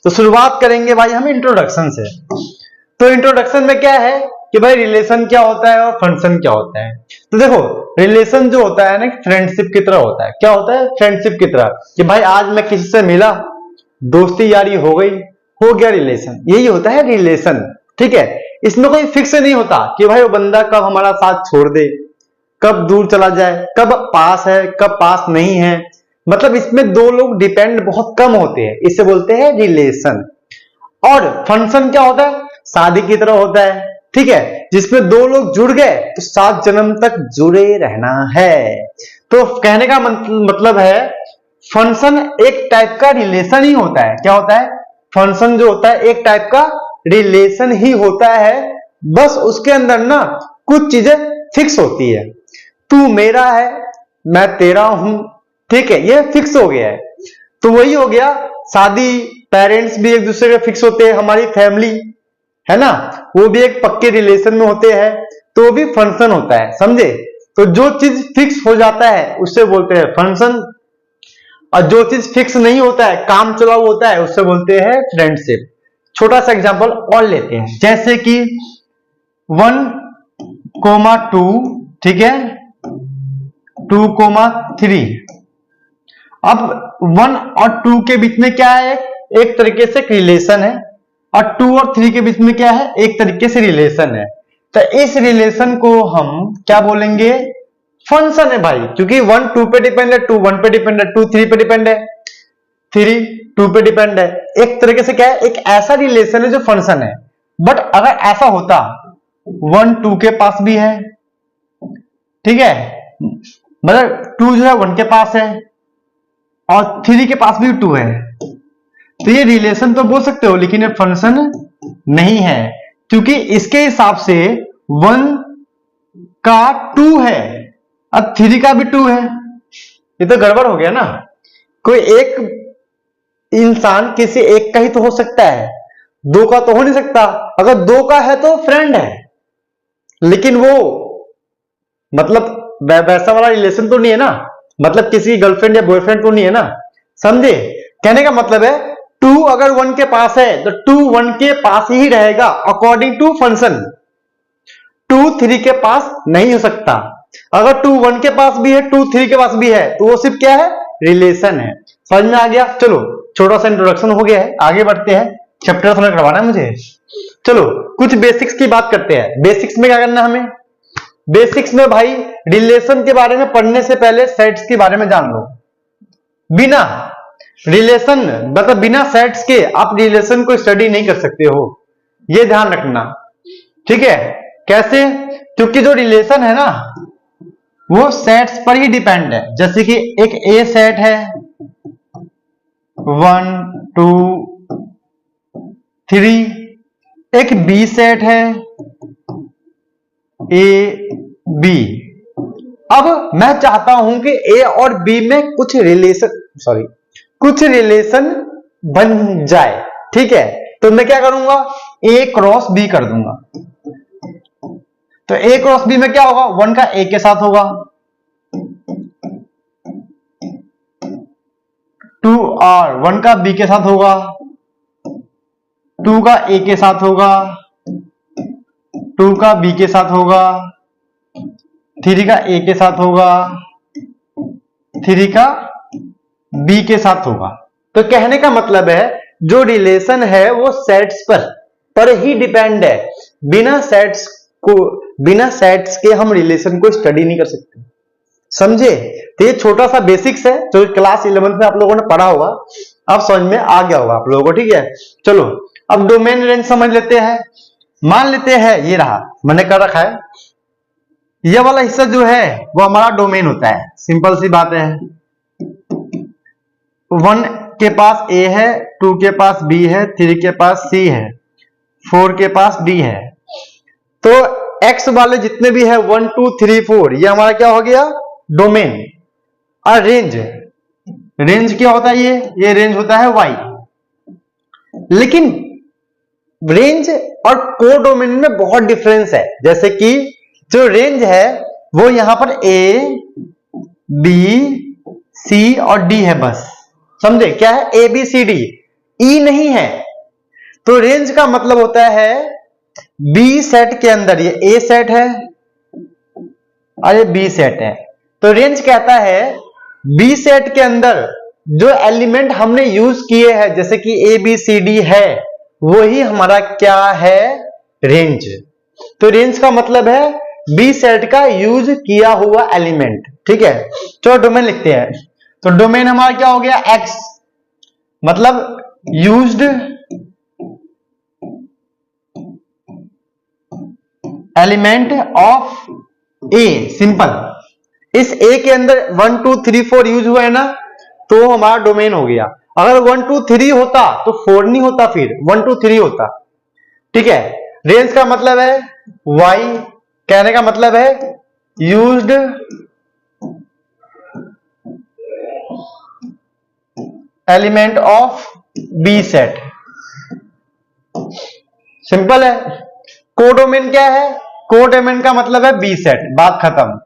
तो शुरुआत करेंगे भाई हम इंट्रोडक्शन से। तो इंट्रोडक्शन में क्या है कि भाई रिलेशन क्या होता है और फंक्शन क्या होता है। तो देखो रिलेशन जो होता है ना फ्रेंडशिप की तरह होता है। क्या होता है? फ्रेंडशिप की तरह कि भाई आज मैं किसी से मिला, दोस्ती यारी हो गई, हो गया रिलेशन। यही होता है रिलेशन, ठीक है। इसमें कोई फिक्स नहीं होता कि भाई वो बंदा कब हमारा साथ छोड़ दे, कब दूर चला जाए, कब पास है कब पास नहीं है। मतलब इसमें दो लोग डिपेंड बहुत कम होते हैं, इसे बोलते हैं रिलेशन। और फंक्शन क्या होता है? शादी की तरह होता है, ठीक है, जिसमें दो लोग जुड़ गए तो 7 जन्म तक जुड़े रहना है। तो कहने का मतलब है फंक्शन एक टाइप का रिलेशन ही होता है। क्या होता है? फंक्शन जो होता है एक टाइप का रिलेशन ही होता है, बस उसके अंदर ना कुछ चीजें फिक्स होती है। तू मेरा है, मैं तेरा हूं, ठीक है, ये फिक्स हो गया है। तो वही हो गया शादी, पेरेंट्स भी एक दूसरे के फिक्स होते हैं, हमारी फैमिली है ना, वो भी एक पक्के रिलेशन में होते हैं, तो वो भी फंक्शन होता है, समझे। तो जो चीज फिक्स हो जाता है उससे बोलते हैं फंक्शन, और जो चीज फिक्स नहीं होता है, काम चलाऊ होता है, उससे बोलते हैं फ्रेंडशिप। छोटा सा एग्जांपल और लेते हैं, जैसे कि 1,2, ठीक है, 2,3। अब 1 और 2 के बीच में क्या है? एक तरीके से रिलेशन है, और 2 और 3 के बीच में क्या है? एक तरीके से रिलेशन है। तो इस रिलेशन को हम क्या बोलेंगे? फंक्शन है भाई, क्योंकि 1 2 पे डिपेंड है, 2 1 पे डिपेंड है, 2 3 पे डिपेंड है, 3 2 पे डिपेंड है। एक तरीके से क्या है? एक ऐसा रिलेशन है जो फंक्शन है। बट अगर ऐसा होता 1 2 के पास भी है, ठीक है, मतलब 2 जो है 1 के पास है और 3 के पास भी 2 है, तो ये रिलेशन तो बोल सकते हो, लेकिन ये फंक्शन नहीं है, क्योंकि इसके हिसाब से 1 का 2 है, अब 3 का भी 2 है। ये तो गड़बड़ हो गया ना। कोई एक इंसान किसी एक का ही तो हो सकता है, 2 का तो हो नहीं सकता। अगर 2 का है तो फ्रेंड है, लेकिन वो मतलब वैसा वाला रिलेशन तो नहीं है ना, मतलब किसी गर्लफ्रेंड या बॉयफ्रेंड तो नहीं है ना, समझे। कहने का मतलब है 2 अगर 1 के पास है तो 2 1 के पास ही रहेगा अकॉर्डिंग टू फंक्शन। 2 3 के पास नहीं हो सकता। अगर 2 1 के पास भी है, 2 3 के पास भी है, तो वो सिर्फ क्या है? रिलेशन है। समझ में आ गया? चलो छोटा सा इंट्रोडक्शन हो गया है, आगे बढ़ते हैं। चैप्टर थोड़ा करवाना है मुझे। चलो कुछ बेसिक्स की बात करते हैं। बेसिक्स में क्या करना है हमें? बेसिक्स में भाई रिलेशन के बारे में पढ़ने से पहले सेट्स के बारे में जान लो। बिना रिलेशन मतलब बिना सेट्स के आप रिलेशन को स्टडी नहीं कर सकते हो, ये ध्यान रखना, ठीक है। कैसे? क्योंकि जो रिलेशन है ना वो सेट्स पर ही डिपेंड है। जैसे कि एक ए सेट है 1 2 3, एक बी सेट है ए बी। अब मैं चाहता हूं कि ए और बी में कुछ रिलेशन बन जाए, ठीक है, तो मैं क्या करूंगा? ए क्रॉस बी कर दूंगा। तो ए क्रॉस बी में क्या होगा? 1 का ए के साथ होगा, 2 और 1 का बी के साथ होगा, 2 का ए के साथ होगा, 2 का बी के साथ होगा, 3 का ए के साथ होगा, 3 का बी के साथ होगा। तो कहने का मतलब है जो रिलेशन है वो सेट्स पर ही डिपेंड है। बिना सेट्स के हम रिलेशन को स्टडी नहीं कर सकते, समझे। तो ये छोटा सा बेसिक्स है जो क्लास 11th में आप लोगों ने पढ़ा होगा, अब समझ में आ गया होगा आप लोगों को, ठीक है। चलो अब डोमेन रेंज समझ लेते हैं। मान लेते हैं ये रहा, मैंने कर रखा है, ये वाला हिस्सा जो है वो हमारा डोमेन होता है। सिंपल सी बात है, 1 के पास ए है, 2 के पास बी है, 3 के पास सी है, 4 के पास डी है। तो एक्स वाले जितने भी है 1 2 3 4, ये हमारा क्या हो गया? डोमेन। और रेंज क्या होता है? ये रेंज होता है वाई। लेकिन रेंज और कोडोमेन में बहुत डिफरेंस है। जैसे कि जो रेंज है वो यहां पर ए बी सी और डी है, बस, समझे। क्या है? A B C D. ई नहीं है। तो रेंज का मतलब होता है बी सेट के अंदर, ये ए सेट है और ये बी सेट है, तो रेंज कहता है बी सेट के अंदर जो एलिमेंट हमने यूज किए हैं जैसे कि ए बी सी डी है, वही हमारा क्या है, रेंज। तो रेंज का मतलब है बी सेट का यूज किया हुआ एलिमेंट। ठीक है, चलो डोमेन लिखते हैं। तो डोमेन हमारा क्या हो गया, एक्स, मतलब used element of A, simple. इस ए के अंदर 1 2 3 4 यूज हुआ है ना, तो हमारा डोमेन हो गया। अगर 1 2 3 होता तो 4 नहीं होता, फिर 1 2 3 होता। ठीक है, रेंज का मतलब है वाई, कहने का मतलब है used element of B set, simple है। कोडोमेन क्या है, कोडोमेन का मतलब है बी सेट, बात खत्म।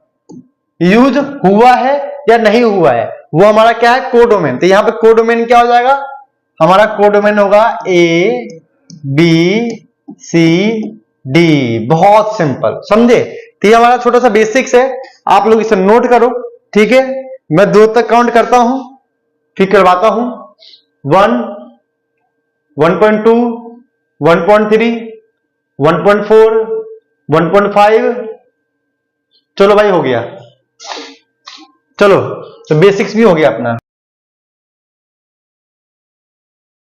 यूज हुआ है या नहीं हुआ है वो हमारा क्या है, कोडोमेन। तो यहां पे कोडोमेन क्या हो जाएगा, हमारा कोडोमेन होगा ए बी सी डी। बहुत सिंपल, समझे। तो ये हमारा छोटा सा बेसिक्स है, आप लोग इसे नोट करो। ठीक है, मैं 2 तक काउंट करता हूं फिर करवाता हूं। 1 1.2 1.3 1.4 1.5, चलो भाई हो गया। चलो तो बेसिक्स भी हो गया अपना।